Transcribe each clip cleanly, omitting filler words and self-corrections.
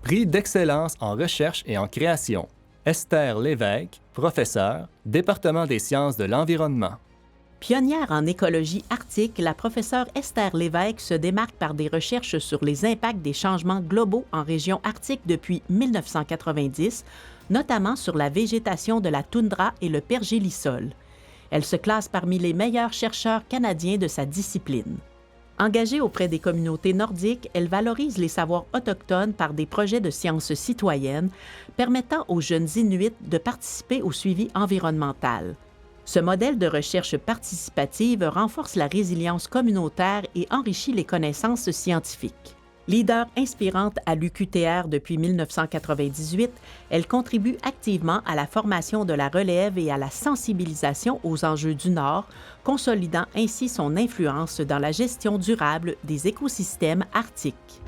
Prix d'excellence en recherche et en création. Esther Lévesque, professeure, département des sciences de l'environnement. Pionnière en écologie arctique, la professeure Esther Lévesque se démarque par des recherches sur les impacts des changements globaux en région arctique depuis 1990, notamment sur la végétation de la toundra et le pergélisol. Elle se classe parmi les meilleurs chercheurs canadiens de sa discipline. Engagée auprès des communautés nordiques, elle valorise les savoirs autochtones par des projets de sciences citoyennes permettant aux jeunes Inuits de participer au suivi environnemental. Ce modèle de recherche participative renforce la résilience communautaire et enrichit les connaissances scientifiques. Leader inspirante à l'UQTR depuis 1998, elle contribue activement à la formation de la relève et à la sensibilisation aux enjeux du Nord, consolidant ainsi son influence dans la gestion durable des écosystèmes arctiques.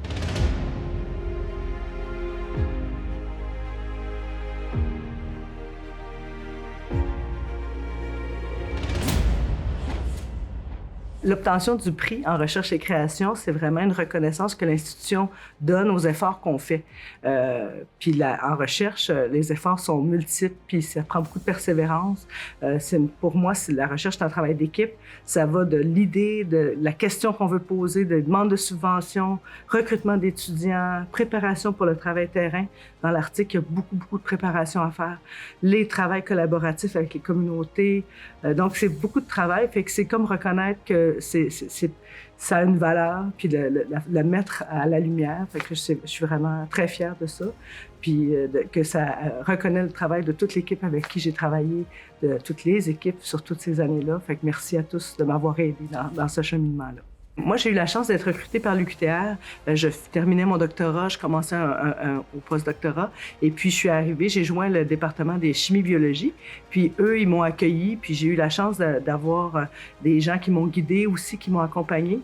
L'obtention du prix en recherche et création, c'est vraiment une reconnaissance que l'institution donne aux efforts qu'on fait. En recherche, les efforts sont multiples, puis ça prend beaucoup de persévérance. Pour moi, la recherche, c'est un travail d'équipe. Ça va de l'idée, de la question qu'on veut poser, de demande de subvention, recrutement d'étudiants, préparation pour le travail terrain. Dans l'Arctique, il y a beaucoup de préparation à faire. Les travails collaboratifs avec les communautés. Donc, c'est beaucoup de travail. Fait que c'est comme reconnaître que ça a une valeur, puis la mettre à la lumière. Fait que je suis vraiment très fière de ça. Puis que ça reconnaît le travail de toute l'équipe avec qui j'ai travaillé, de toutes les équipes sur toutes ces années-là. Fait que merci à tous de m'avoir aidé dans ce cheminement-là. Moi, j'ai eu la chance d'être recrutée par l'UQTR. Je terminais mon doctorat, je commençais au post-doctorat. Et puis, je suis arrivée, j'ai joint le département des chimies-biologie. Puis, eux, ils m'ont accueillie. Puis, j'ai eu la chance d'avoir des gens qui m'ont guidée aussi, qui m'ont accompagnée.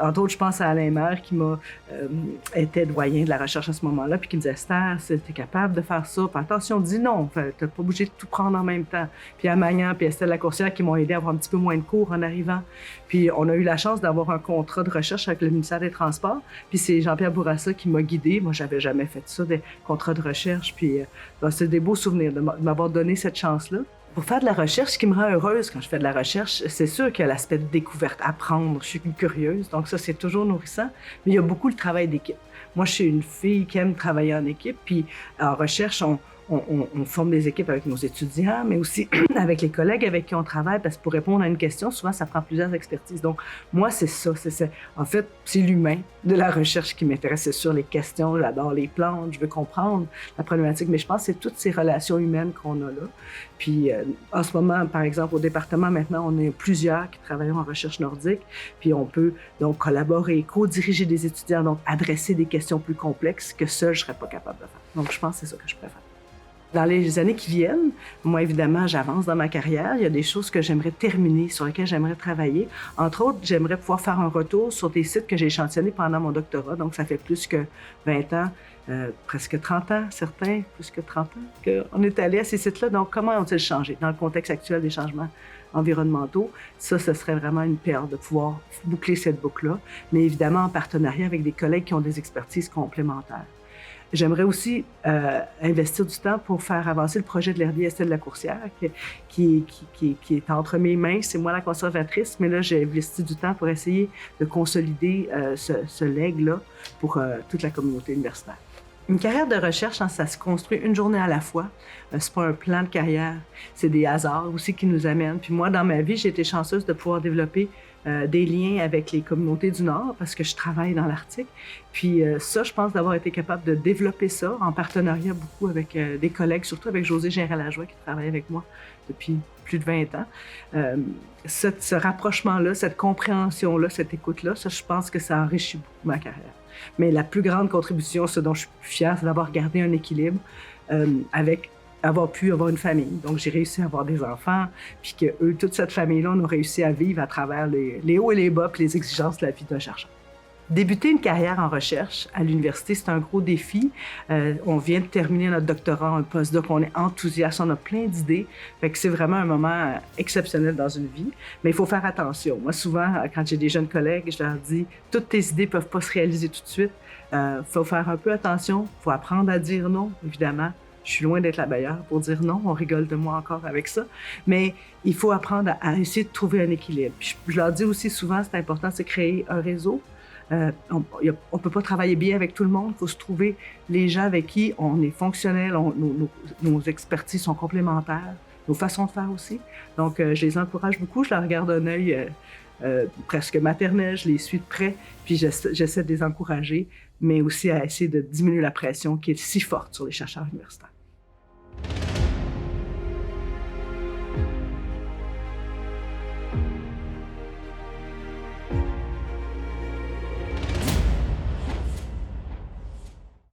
Entre autres, je pense à Alain Maire, qui était doyen de la recherche à ce moment-là, puis qui me disait « Esther, t'es capable de faire ça? » Puis attention, dis non, t'as pas obligé de tout prendre en même temps. Puis à Magnan, puis Estelle Lacourcière, qui m'ont aidé à avoir un petit peu moins de cours en arrivant. Puis, on a eu la chance d'avoir un contrat de recherche avec le ministère des Transports. Puis c'est Jean-Pierre Bourassa qui m'a guidée. Moi, j'avais jamais fait ça, des contrats de recherche. Puis c'est des beaux souvenirs de m'avoir donné cette chance-là. Pour faire de la recherche, ce qui me rend heureuse quand je fais de la recherche, c'est sûr qu'il y a l'aspect de découverte, apprendre. Je suis curieuse, donc ça, c'est toujours nourrissant. Mais il y a beaucoup le travail d'équipe. Moi, je suis une fille qui aime travailler en équipe. Puis en recherche, on forme des équipes avec nos étudiants, mais aussi avec les collègues avec qui on travaille, parce que pour répondre à une question, souvent, ça prend plusieurs expertises. Donc, moi, c'est ça. En fait, c'est l'humain de la recherche qui m'intéresse. C'est sur les questions, j'adore les plantes, je veux comprendre la problématique, mais je pense que c'est toutes ces relations humaines qu'on a là. Puis, en ce moment, par exemple, au département, maintenant, on est plusieurs qui travaillent en recherche nordique, puis on peut donc collaborer, co-diriger des étudiants, donc adresser des questions plus complexes que seul, je ne serais pas capable de faire. Donc, je pense que c'est ça que je préfère. Dans les années qui viennent, moi, évidemment, j'avance dans ma carrière. Il y a des choses que j'aimerais terminer, sur lesquelles j'aimerais travailler. Entre autres, j'aimerais pouvoir faire un retour sur des sites que j'ai échantillonnés pendant mon doctorat. Donc, ça fait plus que 20 ans, presque 30 ans, certains, plus que 30 ans, qu'on est allé à ces sites-là. Donc, comment ont-ils changé dans le contexte actuel des changements environnementaux? Ça, ce serait vraiment une perle de pouvoir boucler cette boucle-là, mais évidemment en partenariat avec des collègues qui ont des expertises complémentaires. J'aimerais aussi investir du temps pour faire avancer le projet de l'herbier Estelle Lacourcière, qui est entre mes mains. C'est moi la conservatrice, mais là, j'ai investi du temps pour essayer de consolider ce legs-là pour toute la communauté universitaire. Une carrière de recherche, ça se construit une journée à la fois. C'est pas un plan de carrière, c'est des hasards aussi qui nous amènent. Puis moi, dans ma vie, j'ai été chanceuse de pouvoir développer des liens avec les communautés du Nord parce que je travaille dans l'Arctique. Puis ça, je pense d'avoir été capable de développer ça en partenariat beaucoup avec des collègues, surtout avec José Gérin-Lajoie qui travaille avec moi depuis plus de 20 ans. Ce rapprochement-là, cette compréhension-là, cette écoute-là, ça, je pense que ça enrichit beaucoup ma carrière. Mais la plus grande contribution, ce dont je suis fière, c'est d'avoir gardé un équilibre avec avoir pu avoir une famille. Donc, j'ai réussi à avoir des enfants, puis que eux, toute cette famille-là, on a réussi à vivre à travers les hauts et les bas, puis les exigences de la vie d'un chercheur. Débuter une carrière en recherche à l'université, c'est un gros défi. On vient de terminer notre doctorat, un postdoc, on est enthousiaste, on a plein d'idées. Fait que c'est vraiment un moment exceptionnel dans une vie. Mais il faut faire attention. Moi, souvent, quand j'ai des jeunes collègues, je leur dis « Toutes tes idées ne peuvent pas se réaliser tout de suite. Faut faire un peu attention, faut apprendre à dire non, évidemment. Je suis loin d'être la meilleure pour dire non, on rigole de moi encore avec ça, mais il faut apprendre à essayer de trouver un équilibre. Puis je leur dis aussi souvent, c'est important, c'est créer un réseau. On ne peut pas travailler bien avec tout le monde, il faut se trouver les gens avec qui on est fonctionnel, nos expertises sont complémentaires, nos façons de faire aussi. Donc, je les encourage beaucoup, je leur regarde un œil presque maternel, je les suis de près, puis j'essaie de les encourager, mais aussi à essayer de diminuer la pression qui est si forte sur les chercheurs universitaires.